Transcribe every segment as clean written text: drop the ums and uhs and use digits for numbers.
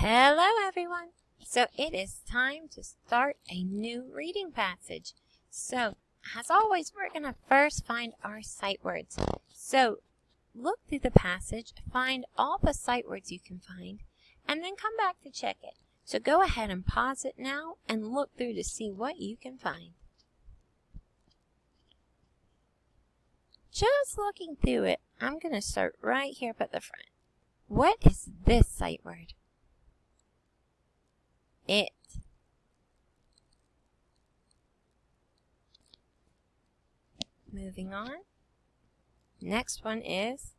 Hello everyone! So it is time to start a new reading passage. So as always, we're going to first find our sight words. So look through the passage, find all the sight words you can find, and then come back to check it. So go ahead and pause it now and look through to see what you can find. Just looking through it, I'm going to start right here up at the front. What is this sight word? It. Moving on. Next one is.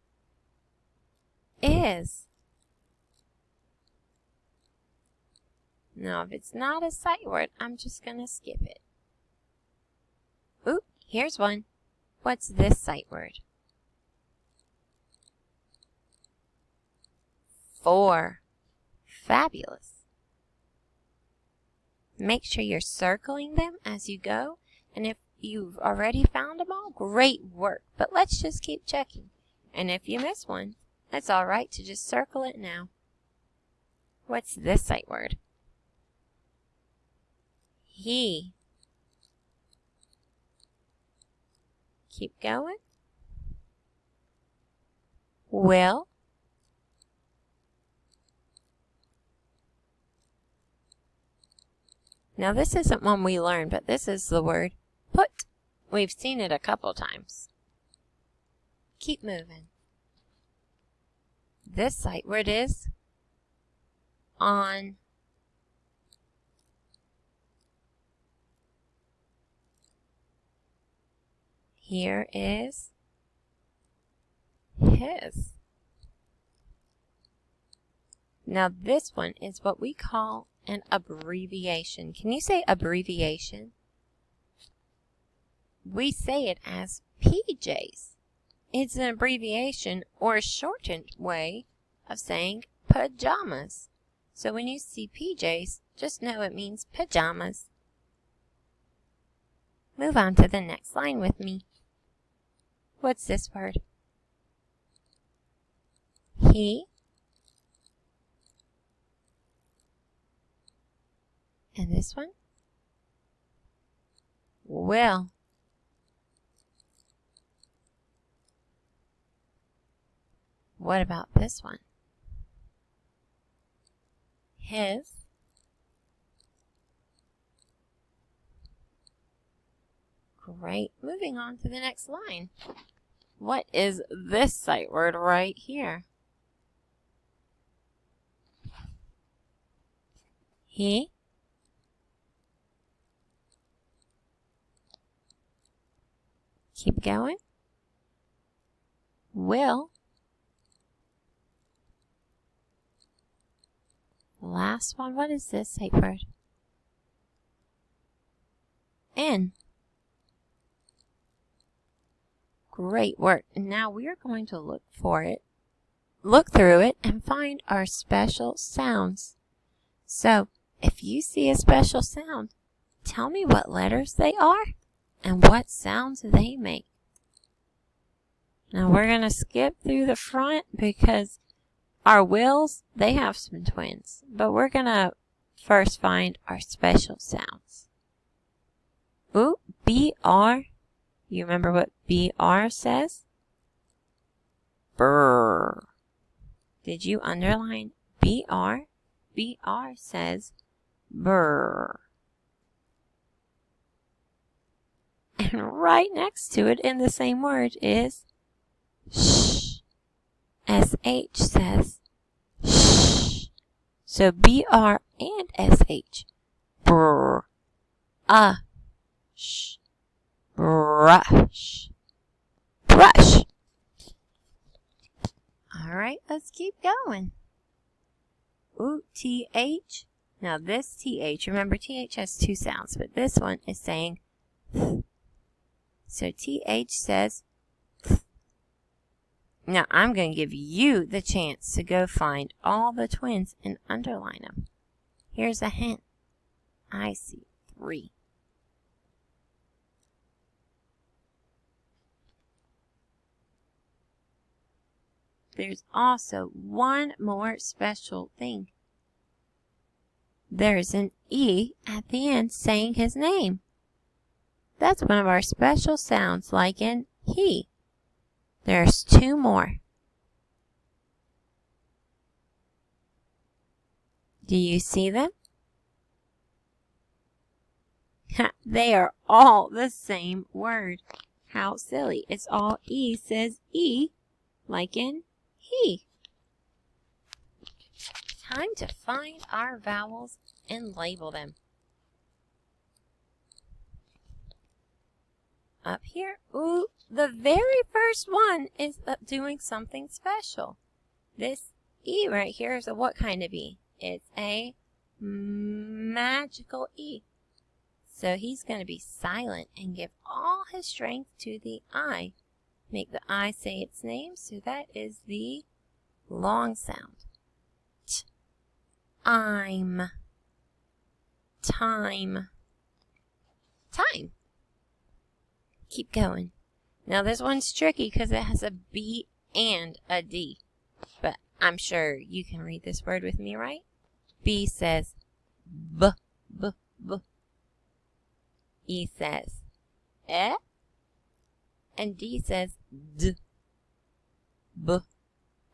Now, if it's not a sight word, I'm just going to skip it. Oop, here's one. What's this sight word? For. Fabulous. Make sure you're circling them as you go, and if you've already found them all, great work, but let's just keep checking. And if you miss one, it's all right to just circle it now. What's this sight word? He. Keep going. Will. Now this isn't one we learned, but this is the word put. We've seen it a couple times. Keep moving. This sight word is on. Here is his. Now this one is what we call an abbreviation. Can you say abbreviation? We say it as PJs. It's an abbreviation or a shortened way of saying pajamas. So when you see PJs, just know it means pajamas. Move on to the next line with me. What's this word? He. And this one? Will. What about this one? His. Great. Moving on to the next line. What is this sight word right here? He. Keep going. Will. The last one, what is this sight word? In. Great work. And now we are going to look through it, and find our special sounds. So, if you see a special sound, tell me what letters they are and what sounds they make. Now we're going to skip through the front because our wills, they have some twins. But we're going to first find our special sounds. Ooh, BR. You remember what BR says? Brr. Did you underline BR? BR says brr. And right next to it in the same word is sh. SH says sh. So BR and SH. Brr. Sh. Brush. Brush. Alright, let's keep going. Ooh, TH. Now this TH, remember TH has two sounds, but this one is saying th. So TH says th. Now I'm going to give you the chance to go find all the twins and underline them. Here's a hint. I see 3. There's also one more special thing. there's an E at the end saying his name. That's one of our special sounds, like in he. There's two more. Do you see them? They are all the same word. How silly. It's all E says E, like in he. Time to find our vowels and label them. Up here, ooh, the very first one is doing something special. This E right here is a what kind of E? It's a magical E. So he's going to be silent and give all his strength to the I. Make the I say its name, so that is the long sound. T, I'm, time, time. Keep going. Now this one's tricky because it has a B and a D. But I'm sure you can read this word with me, right? B says B, B, B. E says E. And D says D. B,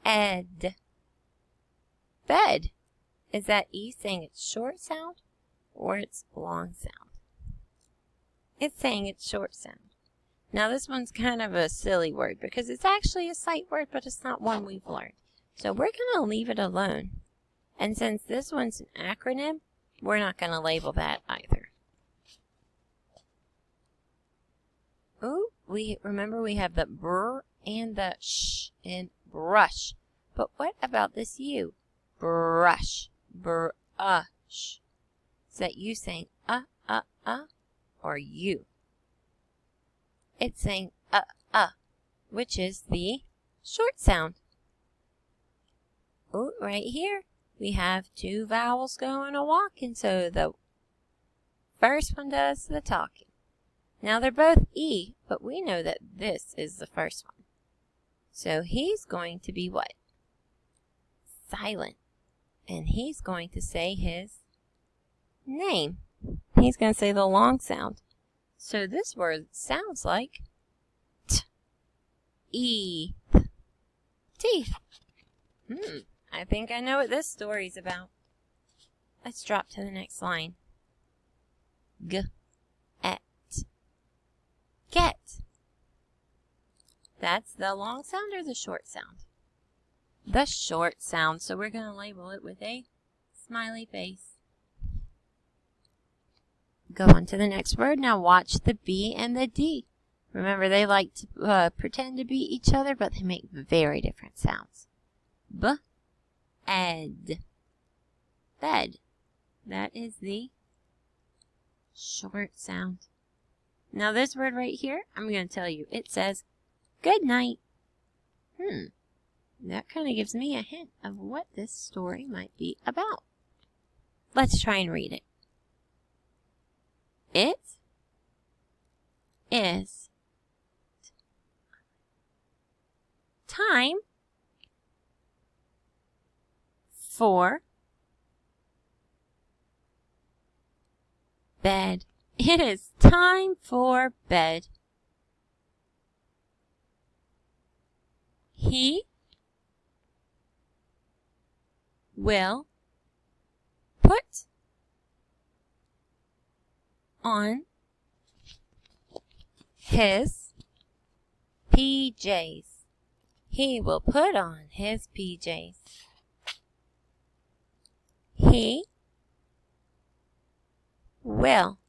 ed. Bed. Is that E saying its short sound or its long sound? It's saying its short sound. Now this one's kind of a silly word because it's actually a sight word, but it's not one we've learned. So we're going to leave it alone. And since this one's an acronym, we're not going to label that either. Ooh, remember we have the brr and the sh in brush. But what about this U? Brush, brush. Is that you saying or you? It's saying which is the short sound. Ooh, right here we have two vowels going a walking, so the first one does the talking. Now they're both E, but we know that this is the first one. So he's going to be what? Silent. And he's going to say his name. He's going to say the long sound. So this word sounds like E. Teeth. I think I know what this story's about. Let's drop to the next line. G, et, get. That's the long sound or the short sound? The short sound, so we're going to label it with a smiley face. Go on to the next word. Now watch the B and the D. Remember, they like to pretend to be each other, but they make very different sounds. B, ed, bed. That is the short sound. Now this word right here, I'm going to tell you, it says good night. That kind of gives me a hint of what this story might be about. Let's try and read it. It is time for bed. It is time for bed. He will put on his PJs. He will put on his PJs. He will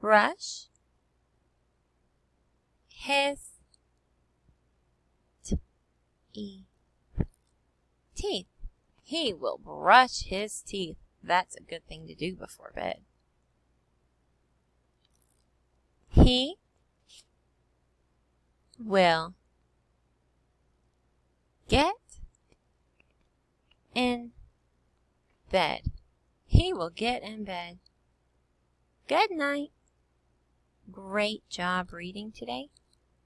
brush his teeth. He will brush his teeth. That's a good thing to do before bed. He will get in bed. He will get in bed. Good night. Great job reading today.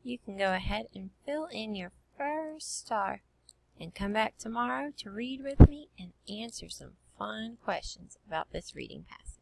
You can go ahead and fill in your first star and come back tomorrow to read with me and answer some fun questions about this reading passage.